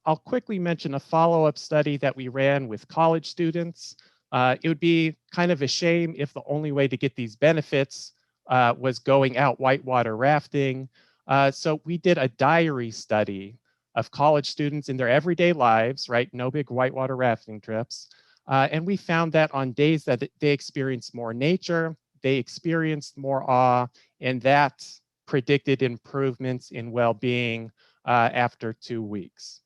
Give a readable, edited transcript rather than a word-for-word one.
I'll quickly mention a follow-up study that we ran with college students. It would be kind of a shame if the only way to get these benefits was going out whitewater rafting. So we did a diary study of college students in their everyday lives, right? No big whitewater rafting trips. And we found that on days that they experienced more nature, they experienced more awe, and that predicted improvements in well-being after 2 weeks.